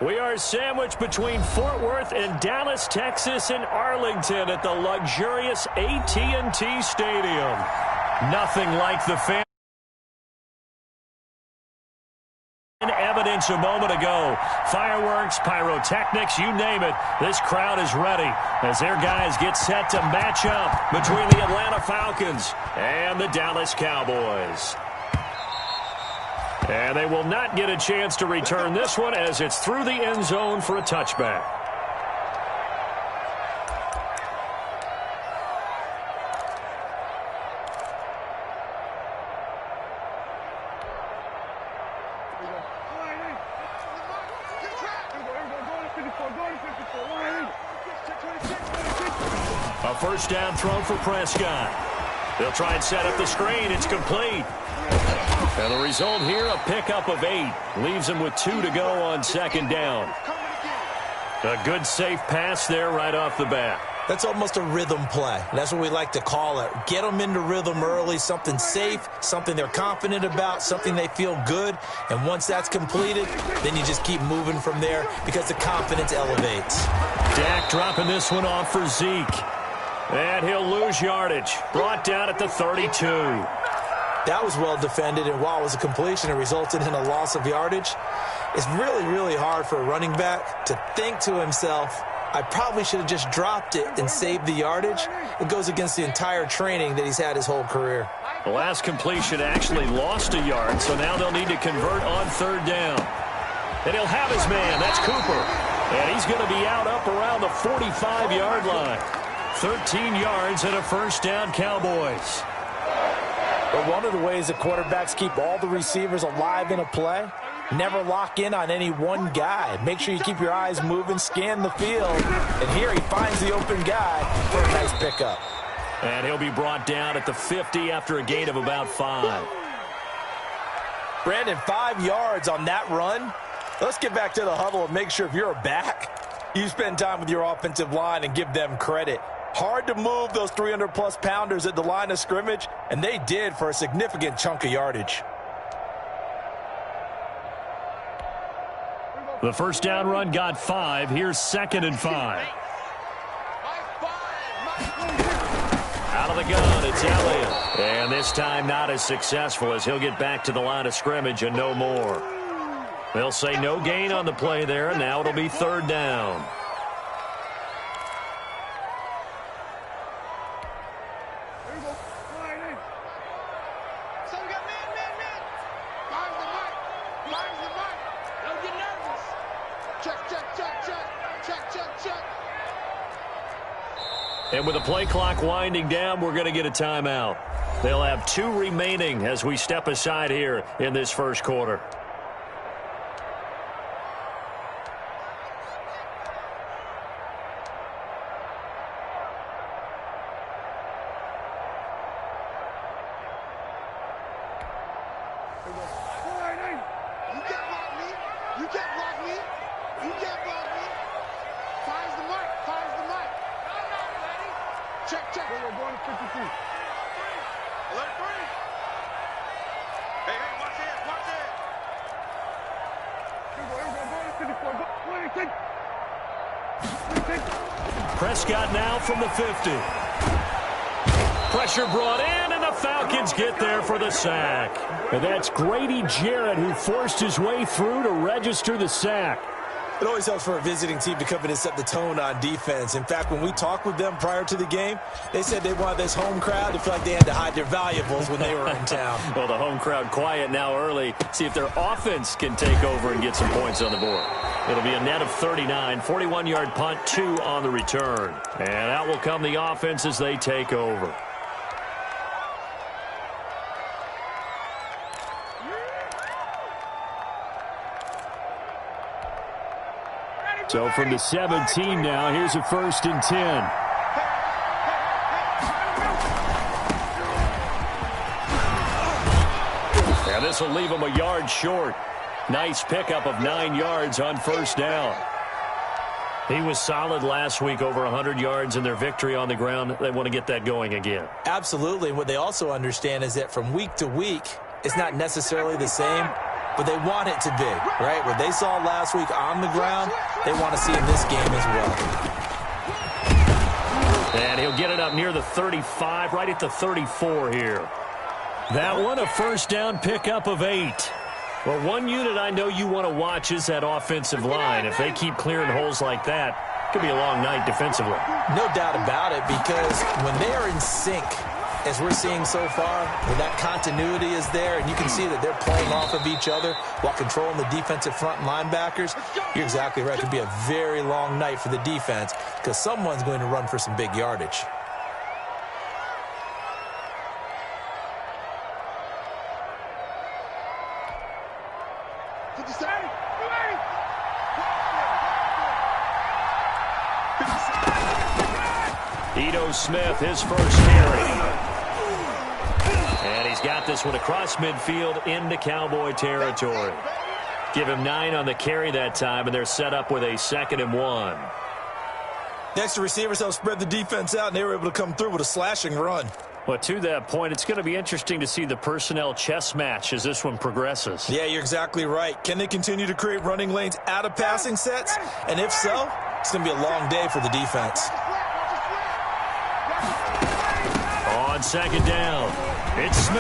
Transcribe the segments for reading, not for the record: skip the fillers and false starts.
We are sandwiched between Fort Worth and Dallas, Texas, and Arlington at the luxurious AT&T Stadium. Nothing like the fan evidence a moment ago. Fireworks, pyrotechnics, you name it. This crowd is ready as their guys get set to match up between the Atlanta Falcons and the Dallas Cowboys. And they will not get a chance to return this one as it's through the end zone for a touchback. A first down throw for Prescott. They'll try and set up the screen. It's complete. And the result here, a pickup of 8. Leaves him with 2 to go on second down. A good, safe pass there right off the bat. That's almost a rhythm play. That's what we like to call it. Get them into rhythm early, something safe, something they're confident about, something they feel good. And once that's completed, then you just keep moving from there because the confidence elevates. Dak dropping this one off for Zeke. And he'll lose yardage. Brought down at the 32. That was well defended, and while it was a completion, it resulted in a loss of yardage. It's really, really hard for a running back to think to himself, I probably should have just dropped it and saved the yardage. It goes against the entire training that he's had his whole career. The last completion actually lost a yard, so now they'll need to convert on third down. And he'll have his man. That's Cooper. And he's going to be out up around the 45-yard line. 13 yards and a first down, Cowboys. But one of the ways that quarterbacks keep all the receivers alive in a play, never lock in on any one guy. Make sure you keep your eyes moving, scan the field. And here he finds the open guy for a nice pickup. And he'll be brought down at the 50 after a gain of about 5. Brandon, 5 yards on that run. Let's get back to the huddle and make sure if you're a back, you spend time with your offensive line and give them credit. Hard to move those 300-plus pounders at the line of scrimmage, and they did for a significant chunk of yardage. The first down run got 5. Here's 2nd and 5. Out of the gun, it's Elliott. And this time not as successful as he'll get back to the line of scrimmage and no more. They'll say no gain on the play there, and now it'll be third down. And with the play clock winding down, we're going to get a timeout. They'll have 2 remaining as we step aside here in this first quarter. Prescott now from the 50. Pressure brought in, and the Falcons get there for the sack. And that's Grady Jarrett who forced his way through to register the sack. It always helps for a visiting team to come in and set the tone on defense. In fact, when we talked with them prior to the game, they said they wanted this home crowd to feel like they had to hide their valuables when they were in town. Well, the home crowd quiet now early. See if their offense can take over and get some points on the board. It'll be a net of 39, 41-yard punt, 2 on the return. And out will come the offense as they take over. So from the 17 now, here's a 1st and 10. And this will leave him a yard short. Nice pickup of 9 yards on first down. He was solid last week, over 100 yards in their victory on the ground. They want to get that going again. Absolutely. What they also understand is that from week to week, it's not necessarily the same. but they want it to be, right? What they saw last week on the ground, they want to see in this game as well. And he'll get it up near the 35, right at the 34 here. That one, a first down pickup of 8. Well, one unit I know you want to watch is that offensive line. If they keep clearing holes like that, it could be a long night defensively. No doubt about it, because when they are in sync, as we're seeing so far, when that continuity is there, and you can see that they're playing off of each other while controlling the defensive front linebackers, you're exactly right. It could be a very long night for the defense because someone's going to run for some big yardage. Smith, his first carry. And he's got this one across midfield into Cowboy territory. Give him 9 on the carry that time, and they're set up with a 2nd and 1. Next, the receivers helped spread the defense out, and they were able to come through with a slashing run. Well, to that point, it's going to be interesting to see the personnel chess match as this one progresses. Yeah, you're exactly right. Can they continue to create running lanes out of passing sets? And if so, it's going to be a long day for the defense. On 2nd down, it's Smith,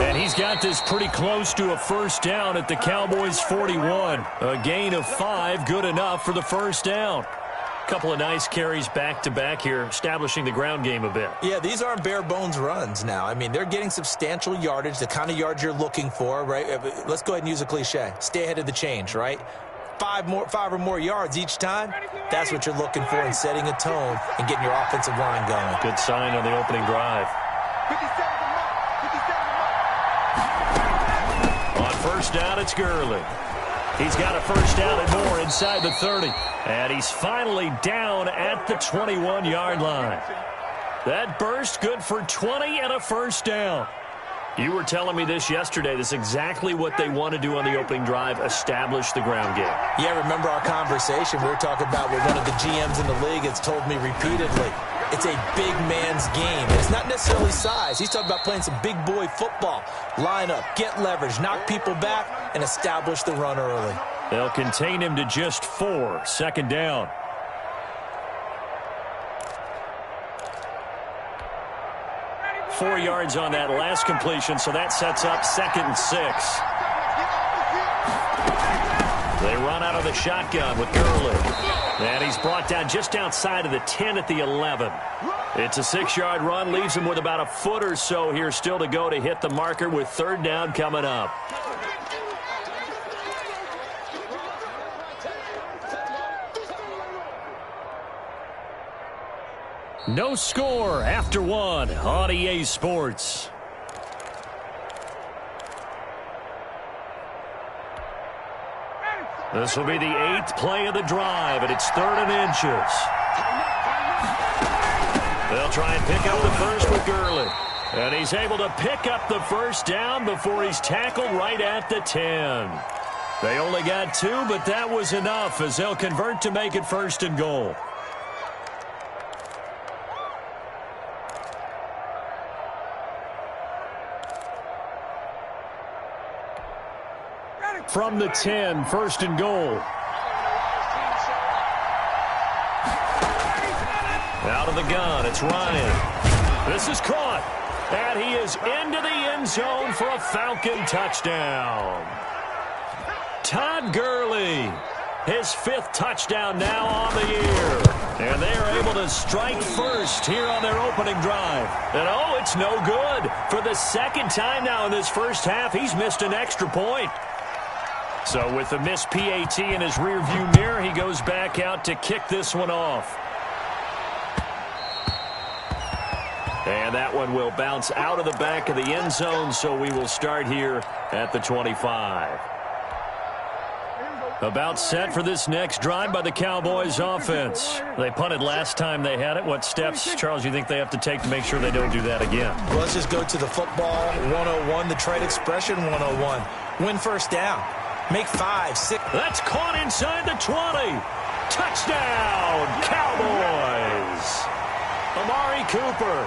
and he's got this pretty close to a first down at the Cowboys' 41. A gain of 5, good enough for the first down. Couple of nice carries back-to-back here, establishing the ground game a bit. Yeah, these aren't bare-bones runs now. I mean, they're getting substantial yardage, the kind of yards you're looking for, right? Let's go ahead and use a cliche. Stay ahead of the change, right? 5 or more yards each time, that's what you're looking for in setting a tone and getting your offensive line going. Good sign on the opening drive. On first down, it's Gurley. He's got a first down and more inside the 30. And he's finally down at the 21-yard line. That burst good for 20 and a first down. You were telling me this yesterday. This is exactly what they want to do on the opening drive, establish the ground game. Yeah, remember our conversation. We were talking about what one of the GMs in the league has told me repeatedly. It's a big man's game. It's not necessarily size. He's talking about playing some big boy football. Line up, get leverage, knock people back, and establish the run early. They'll contain him to just 4. 2nd down. Four yards on that last completion, so that sets up 2nd and 6. They run out of the shotgun with Gurley. And he's brought down just outside of the 10 at the 11. It's a 6-yard run, leaves him with about a foot or so here still to go to hit the marker with 3rd down coming up. No score after 1 on EA Sports. This will be the 8th play of the drive, and it's 3rd and inches. They'll try and pick up the first with Gurley. And he's able to pick up the first down before he's tackled right at the 10. They only got 2, but that was enough as they'll convert to make it 1st and goal. From the 10, 1st and goal. Out of the gun, it's Ryan. This is caught, and he is into the end zone for a Falcon touchdown. Todd Gurley, his 5th touchdown now on the year. And they are able to strike first here on their opening drive. And oh, it's no good. For the 2nd time now in this first half, he's missed an extra point. So with the missed PAT in his rearview mirror, he goes back out to kick this one off. And that one will bounce out of the back of the end zone, so we will start here at the 25. About set for this next drive by the Cowboys offense. They punted last time they had it. What steps, Charles, you think they have to take to make sure they don't do that again? Well, let's just go to the football 101, the trade expression 101. Win first down. Make 5, 6. That's caught inside the 20. Touchdown, Cowboys. Amari Cooper.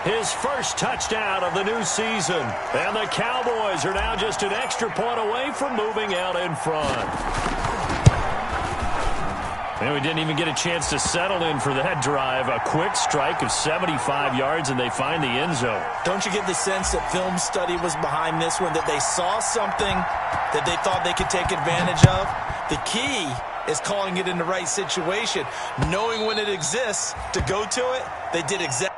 His first touchdown of the new season. And the Cowboys are now just an extra point away from moving out in front. And we didn't even get a chance to settle in for that drive. A quick strike of 75 yards, and they find the end zone. Don't you get the sense that film study was behind this one, that they saw something that they thought they could take advantage of? The key is calling it in the right situation, knowing when it exists to go to it. They did exactly.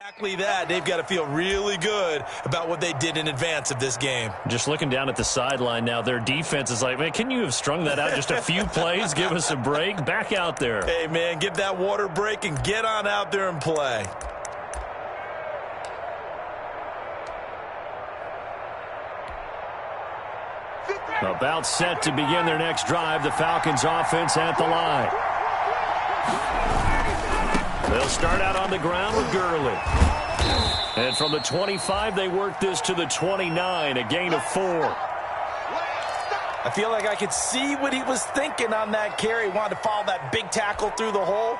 Exactly that. They've got to feel really good about what they did in advance of this game. Just looking down at the sideline now, their defense is like, man, can you have strung that out just a few plays? Give us a break. Back out there. Hey, man, get that water break and get on out there and play. About set to begin their next drive. The Falcons offense at the line. They'll start out on the ground with Gurley. And from the 25, they work this to the 29, a gain of 4. I feel like I could see what he was thinking on that carry. Wanted to follow that big tackle through the hole.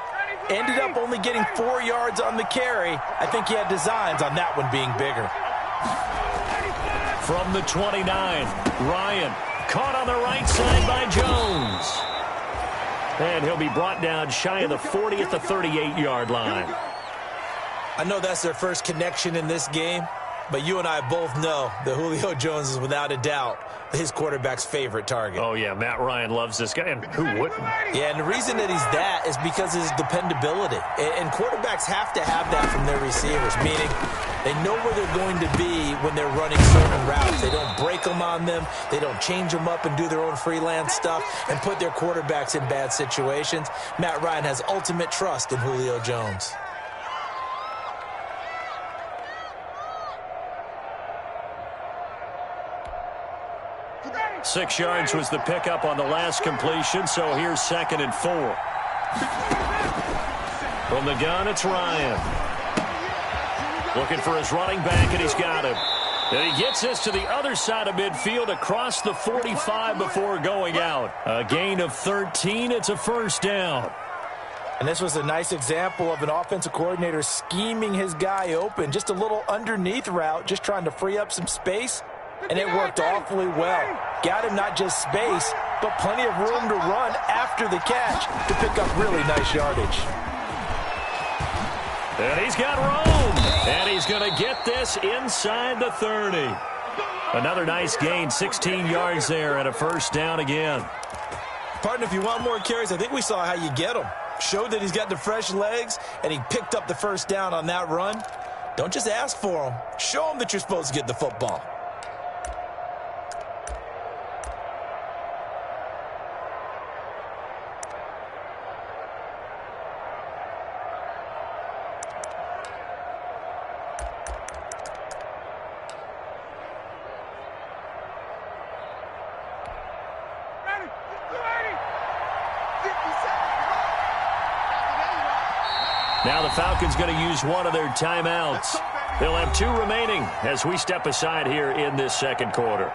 Ended up only getting 4 yards on the carry. I think he had designs on that one being bigger. From the 29, Ryan caught on the right side by Jones. And he'll be brought down shy of the 40 at the 38-yard line. I know that's their first connection in this game, but you and I both know that Julio Jones is without a doubt his quarterback's favorite target. Oh, yeah, Matt Ryan loves this guy, and who wouldn't? Yeah, and the reason that he's that is because of his dependability. And quarterbacks have to have that from their receivers, meaning they know where they're going to be when they're running certain routes. They don't break them on them. They don't change them up and do their own freelance stuff and put their quarterbacks in bad situations. Matt Ryan has ultimate trust in Julio Jones. Six yards was the pickup on the last completion, so here's 2nd and 4. From the gun, it's Ryan. Looking for his running back, and he's got him. And he gets this to the other side of midfield across the 45 before going out. A gain of 13. It's a first down. And this was a nice example of an offensive coordinator scheming his guy open. Just a little underneath route, just trying to free up some space. And it worked awfully well. Got him not just space, but plenty of room to run after the catch to pick up really nice yardage. And he's got room. And he's going to get this inside the 30. Another nice gain, 16 yards there, and a first down again. Partner, if you want more carries, I think we saw how you get them. Showed that he's got the fresh legs, and he picked up the first down on that run. Don't just ask for them. Show them that you're supposed to get the football. Now the Falcons going to use one of their timeouts. They'll have 2 remaining as we step aside here in this second quarter.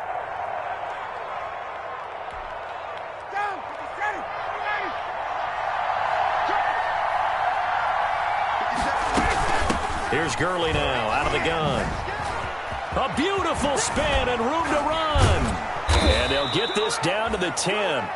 Here's Gurley now out of the gun. A beautiful spin and room to run. And they'll get this down to the 10.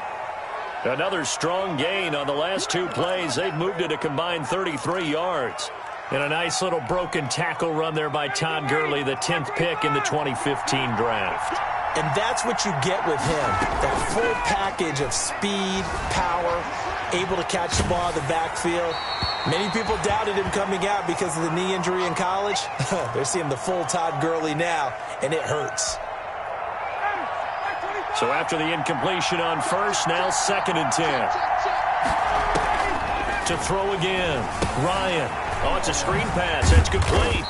Another strong gain on the last 2 plays. They've moved it a combined 33 yards. And a nice little broken tackle run there by Todd Gurley, the 10th pick in the 2015 draft. And that's what you get with him. That full package of speed, power, able to catch the ball in the backfield. Many people doubted him coming out because of the knee injury in college. They're seeing the full Todd Gurley now, and it hurts. So after the incompletion on first, now 2nd and 10. To throw again, Ryan. Oh, it's a screen pass. That's complete.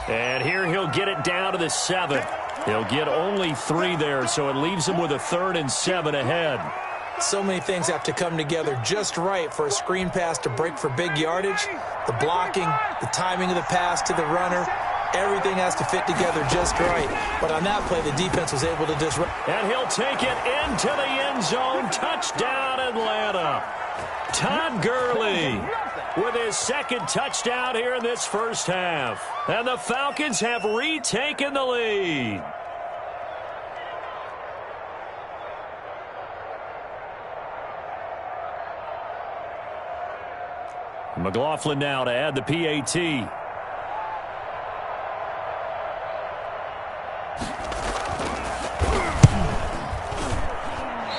And here he'll get it down to the 7. He'll get only 3 there, so it leaves him with a 3rd and 7 ahead. So many things have to come together just right for a screen pass to break for big yardage. The blocking, the timing of the pass to the runner. Everything has to fit together just right. But on that play, the defense was able to disrupt. And he'll take it into the end zone. Touchdown, Atlanta. Todd Gurley with his 2nd touchdown here in this first half. And the Falcons have retaken the lead. McLaughlin now to add the PAT.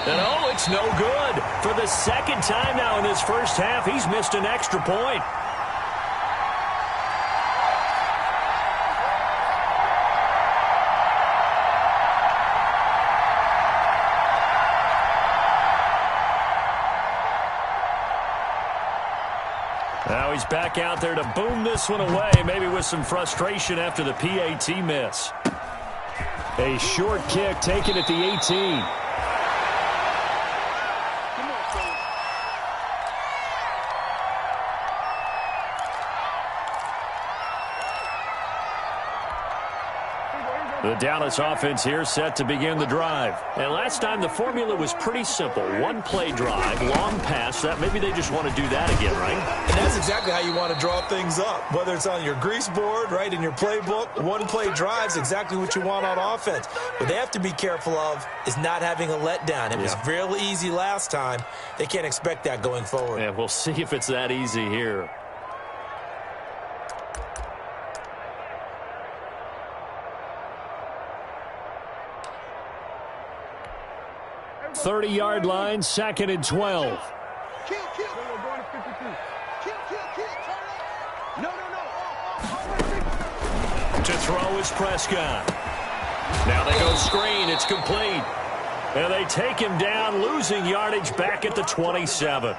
And oh, it's no good. For the 2nd time now in this first half, he's missed an extra point. Now he's back out there to boom this one away, maybe with some frustration after the PAT miss. A short kick taken at the 18. The Dallas offense here set to begin the drive. And last time the formula was pretty simple. 1-play drive, long pass. That maybe they just want to do that again, right? And that's exactly how you want to draw things up. Whether it's on your grease board, right, in your playbook, 1-play drive is exactly what you want on offense. What they have to be careful of is not having a letdown. It was real easy last time. They can't expect that going forward. Yeah, we'll see if it's that easy here. 30-yard line, 2nd and 12. To throw is Prescott. Now they go screen. It's complete. And they take him down, losing yardage back at the 27.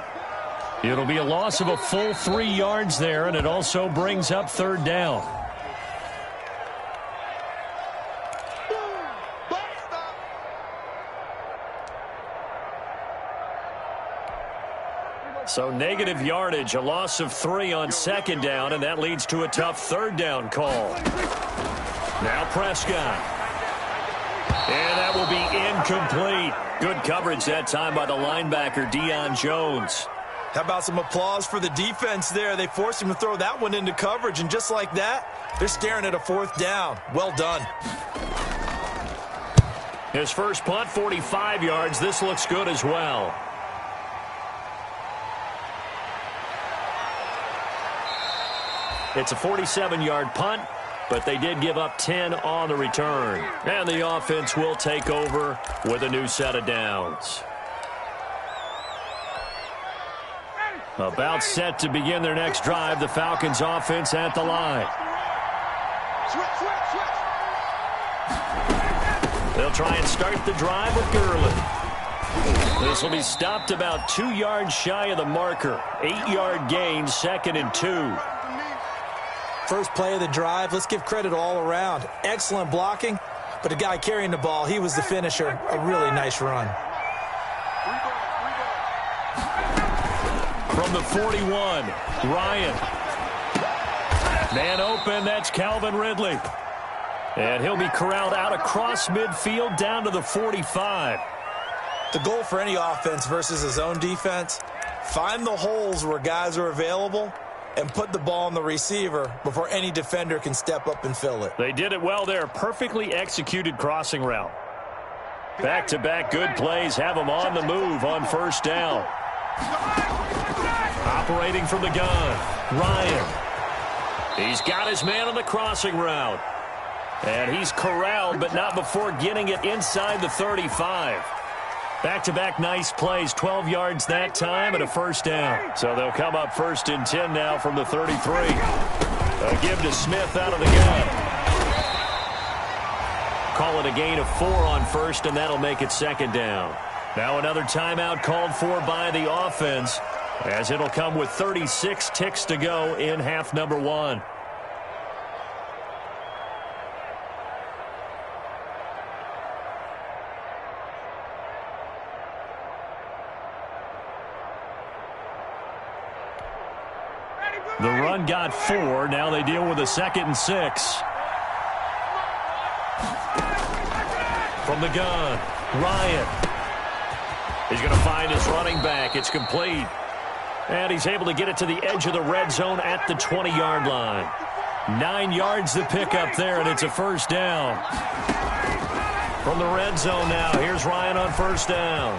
It'll be a loss of a full 3 yards there, and it also brings up 3rd down. So negative yardage, a loss of 3 on 2nd down, and that leads to a tough 3rd down call. Now Prescott. And that will be incomplete. Good coverage that time by the linebacker, Deion Jones. How about some applause for the defense there? They forced him to throw that one into coverage, and just like that, they're staring at a 4th down. Well done. His first punt, 45 yards. This looks good as well. It's a 47-yard punt, but they did give up 10 on the return. And the offense will take over with a new set of downs. About set to begin their next drive, the Falcons offense at the line. They'll try and start the drive with Gurley. This will be stopped about 2 yards shy of the marker. 8-yard gain, 2nd and 2. First play of the drive, let's give credit all around. Excellent blocking, but the guy carrying the ball, he was the finisher. A really nice run. From the 41, Ryan. Man open, that's Calvin Ridley. And he'll be corralled out across midfield down to the 45. The goal for any offense versus his own defense, find the holes where guys are available and put the ball on the receiver before any defender can step up and fill it. They did it well there. Perfectly executed crossing route. Back-to-back good plays have them on the move on first down. Operating from the gun, Ryan. He's got his man on the crossing route. And he's corralled, but not before getting it inside the 35. Back-to-back nice plays, 12 yards that time and a first down. So they'll come up 1st and 10 now from the 33. A give to Smith out of the gun. Call it a gain of 4 on first, and that'll make it 2nd down. Now another timeout called for by the offense, as it'll come with 36 ticks to go in half number 1. The run got 4. Now they deal with a 2nd and 6. From the gun, Ryan. He's going to find his running back. It's complete. And he's able to get it to the edge of the red zone at the 20-yard line. 9 yards to pick up there, and it's a first down. From the red zone now, here's Ryan on first down.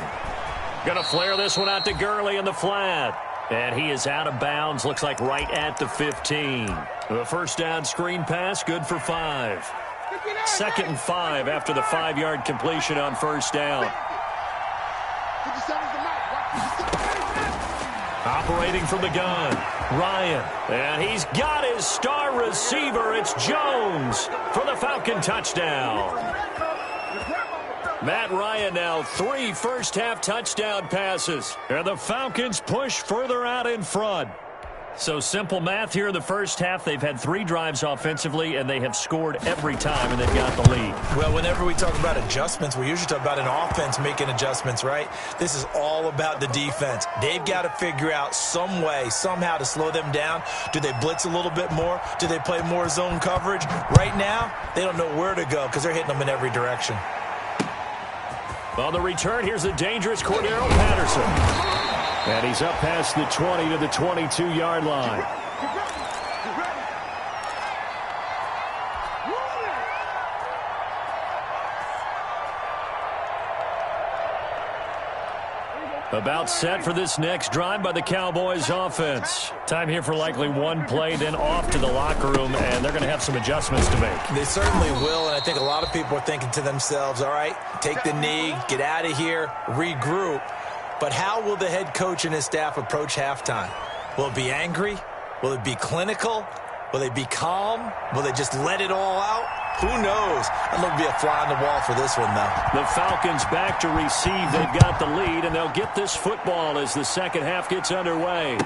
Going to flare this one out to Gurley in the flat. And he is out of bounds, looks like right at the 15. The first down screen pass, good for 5. 2nd and 5 after the 5-yard completion on first down. Operating from the gun, Ryan. And he's got his star receiver. It's Jones for the Falcon touchdown. Matt Ryan now 3 first-half touchdown passes. And the Falcons push further out in front. So simple math here in the first half. They've had 3 drives offensively, and they have scored every time, and they've got the lead. Well, whenever we talk about adjustments, we usually talk about an offense making adjustments, right? This is all about the defense. They've got to figure out some way, somehow to slow them down. Do they blitz a little bit more? Do they play more zone coverage? Right now, they don't know where to go because they're hitting them in every direction. On the return, here's the dangerous Cordero Patterson. And he's up past the 20 to the 22-yard line. About set for this next drive by the Cowboys offense. Time here for likely one play, then off to the locker room, and they're going to have some adjustments to make. They certainly will, and I think a lot of people are thinking to themselves, all right, take the knee, get out of here, regroup. But how will the head coach and his staff approach halftime? Will it be angry? Will it be clinical? Will they be calm? Will they just let it all out? Who knows? I'd love to be a fly on the wall for this one, though. The Falcons back to receive. They've got the lead, and they'll get this football as the second half gets underway.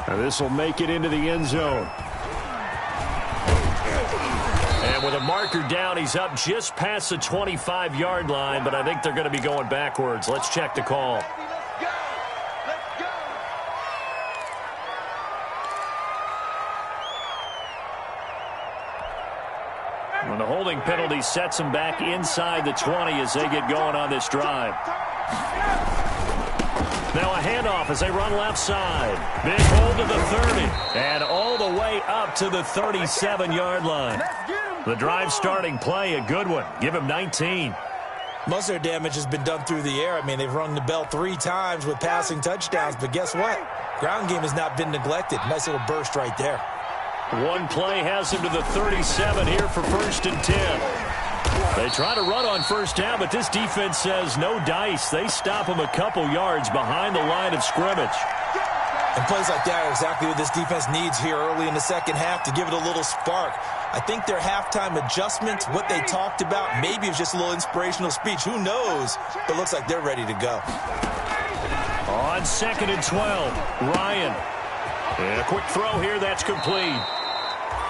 Now this will make it into the end zone. And with a marker down, he's up just past the 25-yard line, but I think they're going to be going backwards. Let's check the call. When the holding penalty sets them back inside the 20 as they get going on this drive. Now a handoff as they run left side. Big hold to the 30. And all the way up to the 37-yard line. The drive starting play, a good one. Give him 19. Most of their damage has been done through the air. I mean, they've rung the bell 3 times with passing touchdowns, but guess what? Ground game has not been neglected. Nice little burst right there. One play has him to the 37 here for 1st and 10. They try to run on 1st down, but this defense says no dice. They stop him a couple yards behind the line of scrimmage. And plays like that are exactly what this defense needs here early in the second half to give it a little spark. I think their halftime adjustments, what they talked about, maybe it was just a little inspirational speech. Who knows? But it looks like they're ready to go. On 2nd and 12, Ryan. And a quick throw here, that's complete.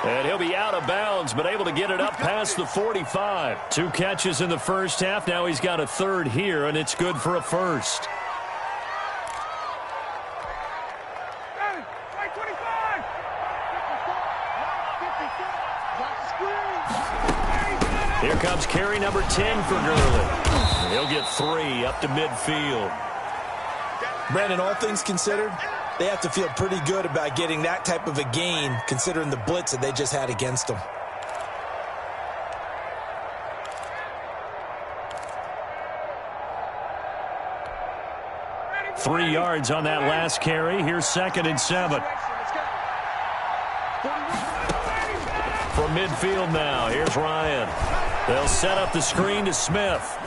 And he'll be out of bounds, but able to get it up past the 45. 2 catches in the first half. Now he's got a 3rd here, and it's good for a 1st. Here comes carry number 10 for Gurley. He'll get 3 up to midfield. Brandon, all things considered, they have to feel pretty good about getting that type of a gain, considering the blitz that they just had against them. Three yards on that last carry. Here's 2nd and 7. From midfield now, here's Ryan. They'll set up the screen to Smith.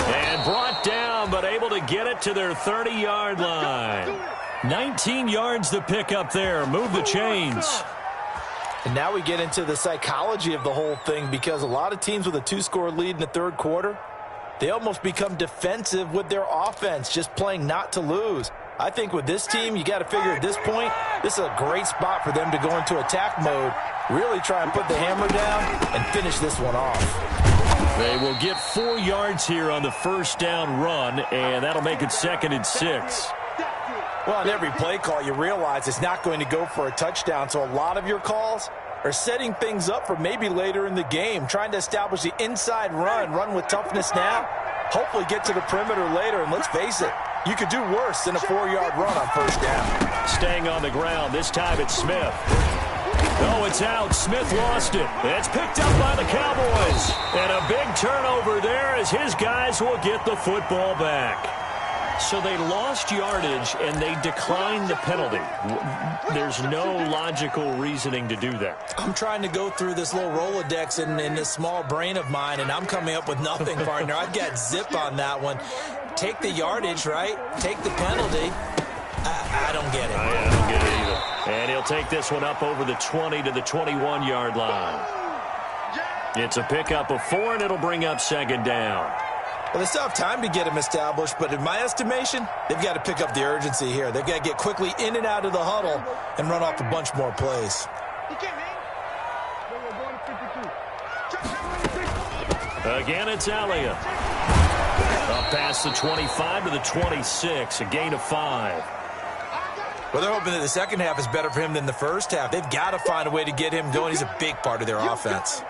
And brought down, but able to get it to their 30-yard line. 19 yards to pick up there. Move the chains. And now we get into the psychology of the whole thing, because a lot of teams with a 2-score lead in the third quarter, they almost become defensive with their offense, just playing not to lose. I think with this team, you got to figure at this point, this is a great spot for them to go into attack mode, really try and put the hammer down and finish this one off. They will get 4 yards here on the 1st down run, and that'll make it 2nd and 6. Well, on every play call, you realize it's not going to go for a touchdown, so a lot of your calls are setting things up for maybe later in the game, trying to establish the inside run with toughness now, hopefully get to the perimeter later, and let's face it, you could do worse than a 4-yard run on 1st down. Staying on the ground, this time it's Smith. Oh, it's out. Smith lost it. It's picked up by the Cowboys. And a big turnover there as his guys will get the football back. So they lost yardage and they declined the penalty. There's no logical reasoning to do that. I'm trying to go through this little Rolodex in this small brain of mine, and I'm coming up with nothing, partner. I've got zip on that one. Take the yardage, right? Take the penalty. I don't get it. I don't get it either. And he'll take this one up over the 20 to the 21-yard line. It's a pickup of 4, and it'll bring up 2nd down. Well, they still have time to get him established, but in my estimation, they've got to pick up the urgency here. They've got to get quickly in and out of the huddle and run off a bunch more plays. Again, it's Elliott. Up past the 25 to the 26, a gain of 5. Well, they're hoping that the second half is better for him than the first half. They've got to find a way to get him going. He's a big part of their offense.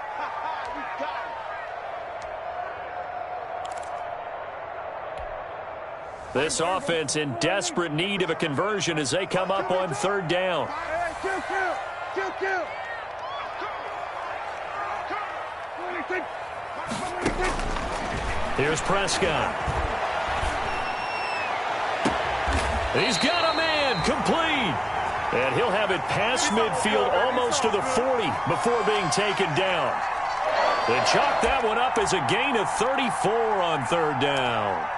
This offense in desperate need of a conversion as they come up on 3rd down. Here's Prescott. He's got a man, complete. And he'll have it past midfield almost to the 40 before being taken down. They chalk that one up as a gain of 34 on 3rd down.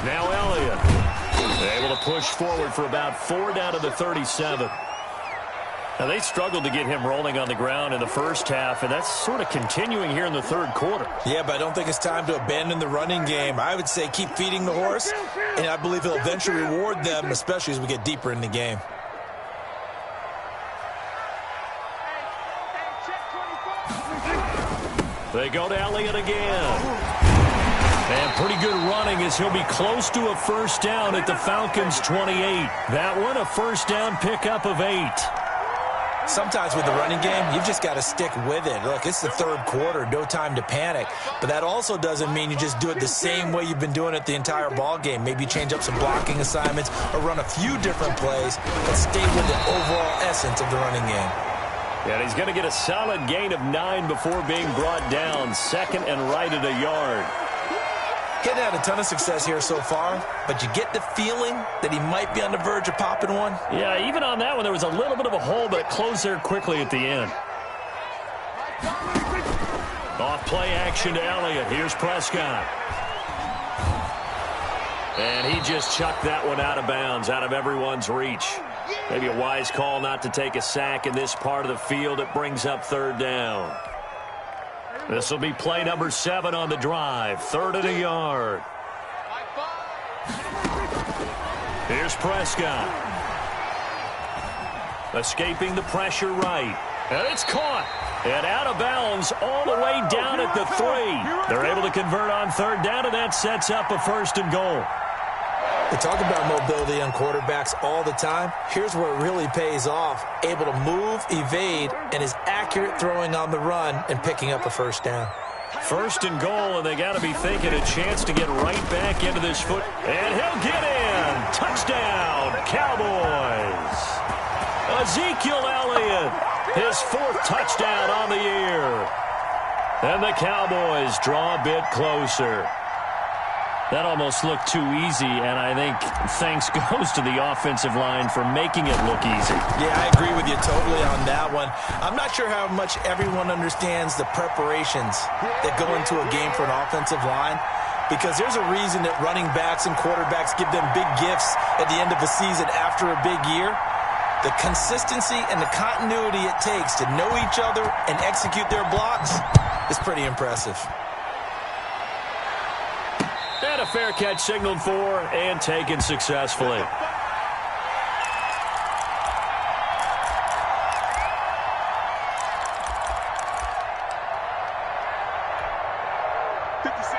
Now Elliott able to push forward for about 4 down to the 37. Now they struggled to get him rolling on the ground in the first half, and that's sort of continuing here in the third quarter. Yeah, but I don't think it's time to abandon the running game. I would say keep feeding the horse, and I believe he'll eventually reward them, especially as we get deeper in the game. They go to Elliott again. And pretty good running as he'll be close to a 1st down at the Falcons' 28. That one a 1st down pickup of 8. Sometimes with the running game, you've just got to stick with it. Look, it's the third quarter, no time to panic. But that also doesn't mean you just do it the same way you've been doing it the entire ball game. Maybe change up some blocking assignments or run a few different plays, but stay with the overall essence of the running game. Yeah, and he's going to get a solid gain of 9 before being brought down. Second and right at a yard. Hadn't had a ton of success here so far, but you get the feeling that he might be on the verge of popping one. Yeah, even on that one, there was a little bit of a hole, but it closed there quickly at the end. Off play action to Elliott. Here's Prescott. And he just chucked that one out of bounds, out of everyone's reach. Maybe a wise call not to take a sack in this part of the field. It brings up third down. This will be play number 7 on the drive. Third and a yard. Here's Prescott. Escaping the pressure right. And it's caught. And out of bounds all the way down at the 3. They're able to convert on third down, and that sets up a first and goal. They talk about mobility on quarterbacks all the time. Here's where it really pays off. Able to move, evade, and is accurate throwing on the run and picking up a first down. First and goal, and they got to be thinking a chance to get right back into this foot. And he'll get in. Touchdown, Cowboys. Ezekiel Elliott, his 4th touchdown on the year. And the Cowboys draw a bit closer. That almost looked too easy, and I think thanks goes to the offensive line for making it look easy. Yeah, I agree with you totally on that one. I'm not sure how much everyone understands the preparations that go into a game for an offensive line, because there's a reason that running backs and quarterbacks give them big gifts at the end of a season after a big year. The consistency and the continuity it takes to know each other and execute their blocks is pretty impressive. And a fair catch signaled for and taken successfully.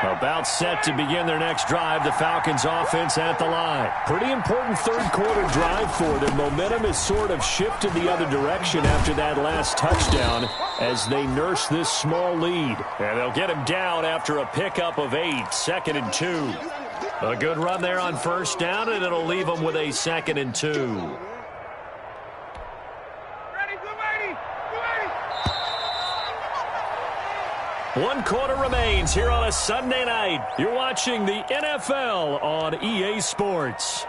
About set to begin their next drive, the Falcons offense at the line. Pretty important third quarter drive for them. Momentum has sort of shifted the other direction after that last touchdown as they nurse this small lead. And they'll get him down after a pickup of 8, 2nd and 2. A good run there on first down, and it'll leave them with a 2nd and 2. One quarter remains here on a Sunday night. You're watching the NFL on EA Sports.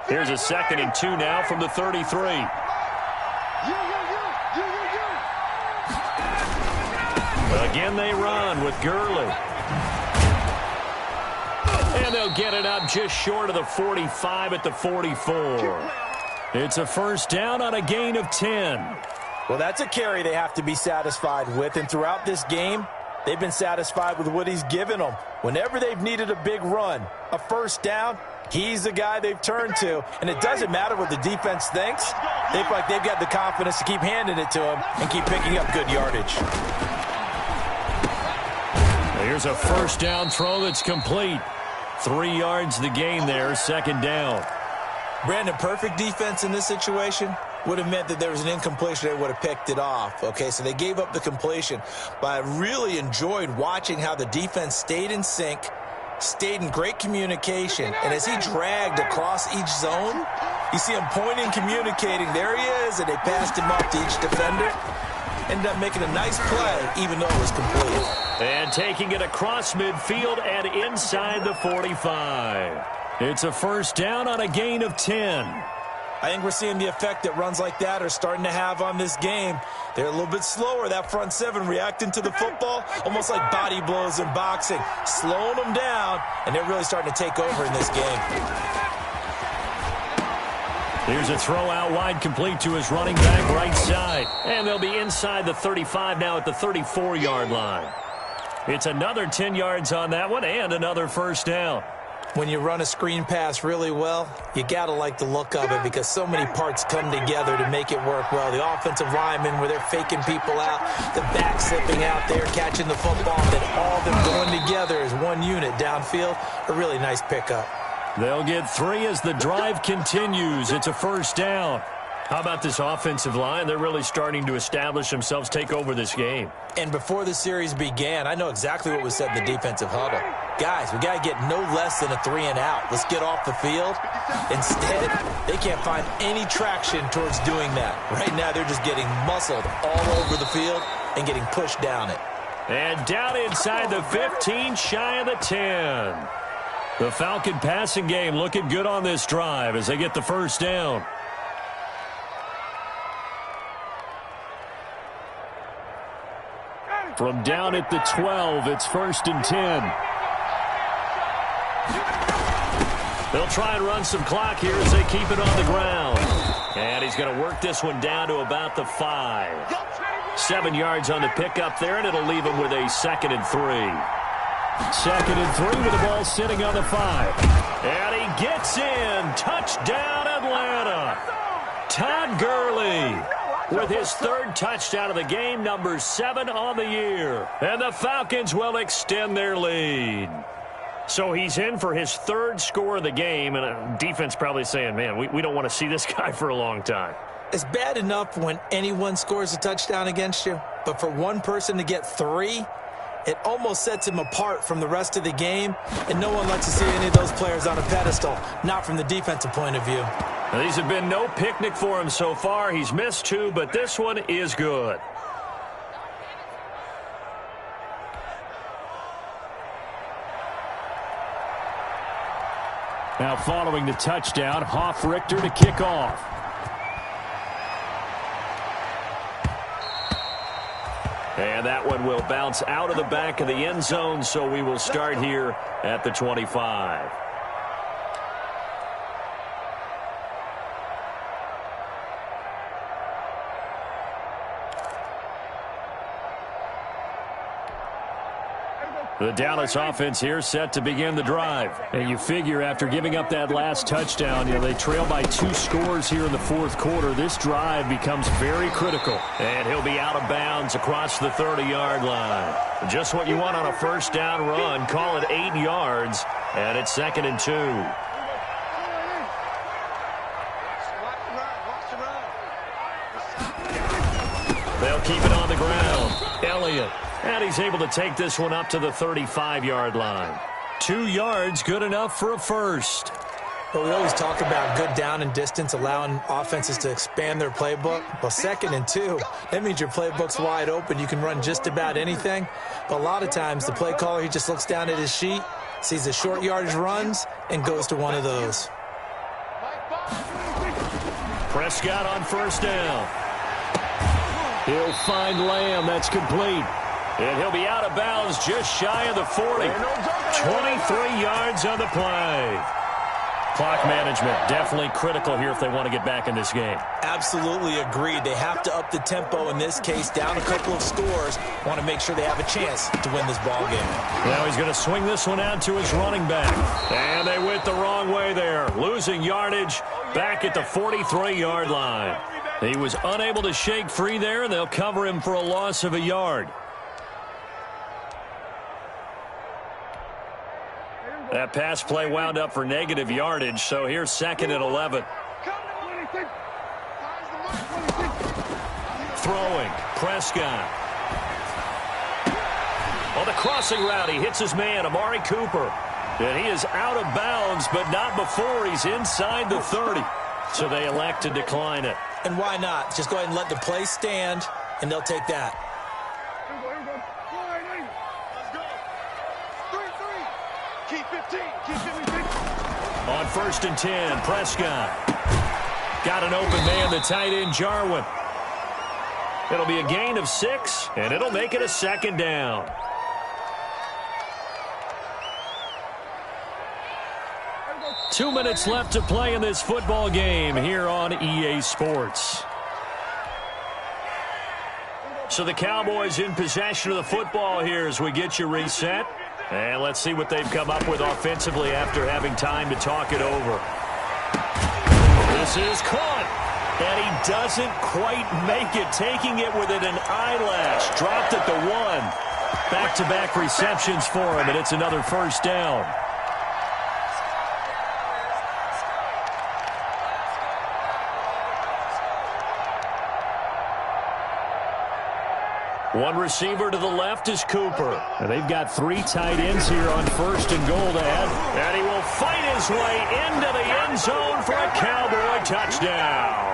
Here's a 2nd and 2 now from the 33. Again they run with Gurley. And they'll get it up just short of the 45 at the 44. It's a first down on a gain of 10. Well, that's a carry they have to be satisfied with. And throughout this game, they've been satisfied with what he's given them. Whenever they've needed a big run, a first down, he's the guy they've turned to. And it doesn't matter what the defense thinks. They feel like they've got the confidence to keep handing it to him and keep picking up good yardage. Here's a first down throw that's complete. 3 yards the gain there, 2nd down. Brandon, perfect defense in this situation would have meant that there was an incompletion. They would have picked it off. Okay, so they gave up the completion. But I really enjoyed watching how the defense stayed in sync, stayed in great communication. And as he dragged across each zone, you see him pointing, communicating. There he is, and they passed him off to each defender. Ended up making a nice play, even though it was complete. And taking it across midfield and inside the 45. It's a first down on a gain of 10. I think we're seeing the effect that runs like that are starting to have on this game. They're a little bit slower, that front 7, reacting to the football, almost like body blows in boxing, slowing them down, and they're really starting to take over in this game. Here's a throw out wide, complete to his running back right side. And they'll be inside the 35 now at the 34-yard line. It's another 10 yards on that one and another first down. When you run a screen pass really well, you got to like the look of it because so many parts come together to make it work well. The offensive linemen, where they're faking people out, the back slipping out there, catching the football, and then all of them going together as one unit downfield. A really nice pickup. They'll get 3 as the drive continues. It's a first down. How about this offensive line? They're really starting to establish themselves, take over this game. And before the series began, I know exactly what was said in the defensive huddle. Guys, we got to get no less than a 3-and-out. Let's get off the field. Instead, they can't find any traction towards doing that. Right now, they're just getting muscled all over the field and getting pushed down it. And down inside the 15, shy of the 10. The Falcon passing game looking good on this drive as they get the first down. From down at the 12, it's 1st and 10. They'll try and run some clock here as they keep it on the ground. And he's going to work this one down to about the 5. 7 yards on the pickup there, and it'll leave him with a 2nd and 3. 2nd and 3 with the ball sitting on the 5. And he gets in. Touchdown, Atlanta. Todd Gurley with his 3rd touchdown of the game, number 7 on the year. And the Falcons will extend their lead. So he's in for his 3rd score of the game, and defense probably saying, man, we don't want to see this guy for a long time. It's bad enough when anyone scores a touchdown against you, but for one person to get 3, it almost sets him apart from the rest of the game, and no one likes to see any of those players on a pedestal, not from the defensive point of view. Now, these have been no picnic for him so far. He's missed 2, but this one is good. Now following the touchdown, Hoff-Richter to kick off. And that one will bounce out of the back of the end zone, so we will start here at the 25. The Dallas offense here set to begin the drive. And you figure after giving up that last touchdown, they trail by 2 scores here in the 4th quarter. This drive becomes very critical. And he'll be out of bounds across the 30-yard line. Just what you want on a first down run. Call it 8 yards. And it's 2nd and 2. They'll keep it on the ground. Elliott. And he's able to take this one up to the 35-yard line. 2 yards, good enough for a first. Well, we always talk about good down and distance, allowing offenses to expand their playbook. Well, 2nd and 2, that means your playbook's wide open. You can run just about anything. But a lot of times, the play caller, he just looks down at his sheet, sees the short yardage runs, and goes to one of those. Prescott on first down. He'll find Lamb. That's complete. And he'll be out of bounds just shy of the 40. 23 yards on the play. Clock management definitely critical here if they want to get back in this game. Absolutely agreed. They have to up the tempo in this case, down a couple of scores. Want to make sure they have a chance to win this ball game. Now he's going to swing this one out to his running back. And they went the wrong way there. Losing yardage back at the 43-yard line. He was unable to shake free there, and they'll cover him for a loss of a yard. That pass play wound up for negative yardage, so here's 2nd and 11. Throwing, Prescott. On the crossing route, he hits his man, Amari Cooper. And he is out of bounds, but not before he's inside the 30. So they elect to decline it. And why not? Just go ahead and let the play stand, and they'll take that. On 1st and 10, Prescott. Got an open man, the tight end, Jarwin. It'll be a gain of 6, and it'll make it a 2nd down. Two minutes left to play in this football game here on EA Sports. So the Cowboys in possession of the football here as we get you reset. And let's see what they've come up with offensively after having time to talk it over. This is caught. And he doesn't quite make it, taking it within an eyelash. Dropped at the 1. Back-to-back receptions for him, and it's another first down. One receiver to the left is Cooper. And they've got 3 tight ends here on first and goal to add. And he will fight his way into the end zone for a Cowboy touchdown.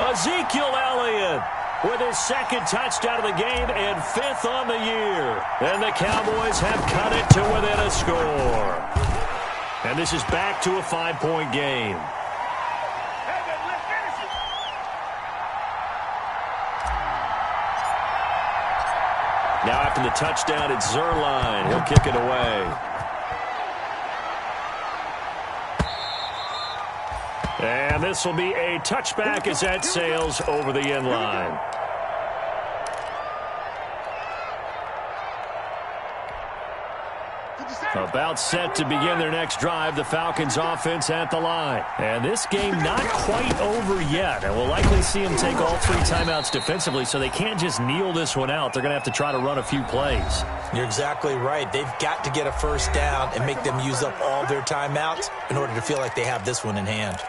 Ezekiel Elliott with his 2nd touchdown of the game and 5th on the year. And the Cowboys have cut it to within a score. And this is back to a 5-point game. Now after the touchdown, it's Zerline. He'll kick it away. And this will be a touchback as that sails over the end line. About set to begin their next drive, the Falcons offense at the line. And this game not quite over yet. And we'll likely see them take all 3 timeouts defensively, so they can't just kneel this one out. They're going to have to try to run a few plays. You're exactly right. They've got to get a first down and make them use up all their timeouts in order to feel like they have this one in hand.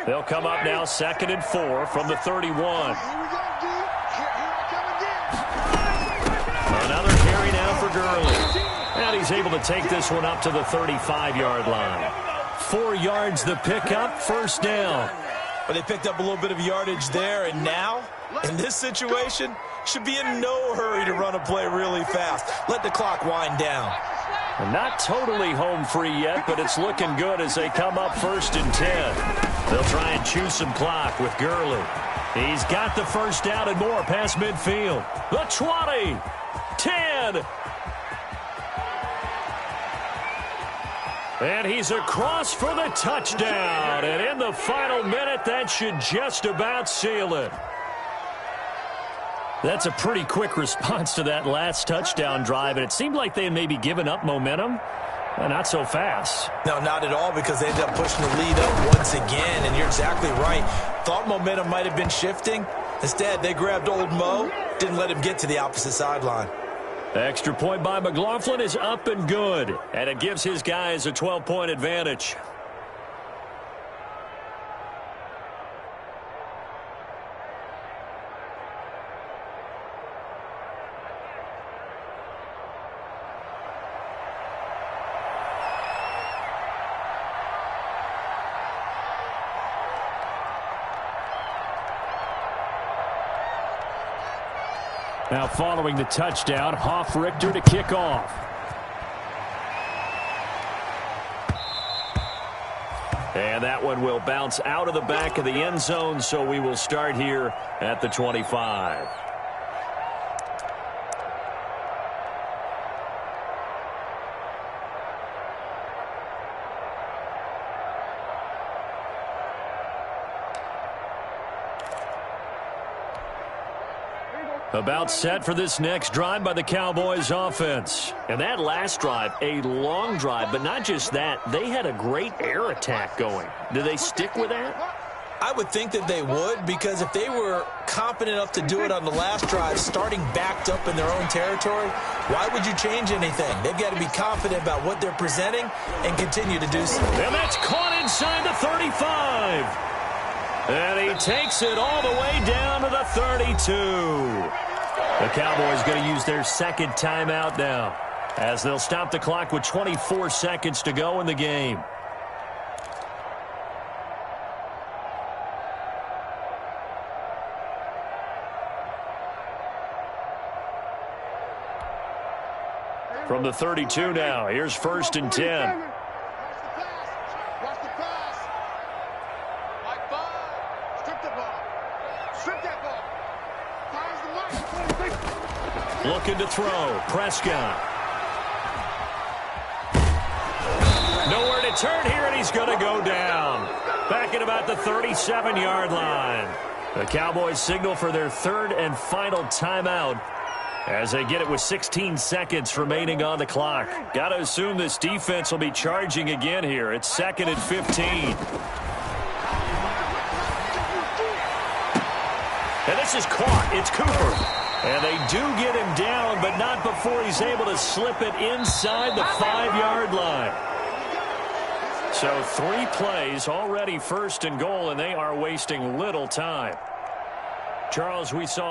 They'll come up now 2nd and 4 from the 31. Another carry now for Gurley. And he's able to take this one up to the 35-yard line. 4 yards the pickup, first down. But they picked up a little bit of yardage there, and now, in this situation, should be in no hurry to run a play really fast. Let the clock wind down. Not totally home free yet, but it's looking good as they come up 1st and 10. They'll try and chew some clock with Gurley. He's got the first down and more past midfield. The 20, 10. And he's across for the touchdown. And in the final minute, that should just about seal it. That's a pretty quick response to that last touchdown drive, and it seemed like they had maybe given up momentum. Not so fast. No, not at all, because they ended up pushing the lead up once again, and you're exactly right. Thought momentum might have been shifting. Instead, they grabbed old Mo, didn't let him get to the opposite sideline. Extra point by McLaughlin is up and good, and it gives his guys a 12-point advantage. Now following the touchdown, Hoff-Richter to kick off. And that one will bounce out of the back of the end zone, so we will start here at the 25. About set for this next drive by the Cowboys offense. And that last drive, a long drive, but not just that. They had a great air attack going. Do they stick with that? I would think that they would, because if they were confident enough to do it on the last drive, starting backed up in their own territory, why would you change anything? They've got to be confident about what they're presenting and continue to do so. And that's caught inside the 35. And he takes it all the way down to the 32. The Cowboys going to use their 2nd timeout now, as they'll stop the clock with 24 seconds to go in the game. From the 32 now, here's 1st and 10. Looking to throw. Prescott. Nowhere to turn here, and he's going to go down. Back at about the 37-yard line. The Cowboys signal for their 3rd and final timeout As they get it with 16 seconds remaining on the clock. Got to assume this defense will be charging again here. It's 2nd and 15. And this is caught. It's Cooper. And they do get him down, but not before he's able to slip it inside the 5-yard line. So 3 plays, already 1st and goal, and they are wasting little time. Charles, we saw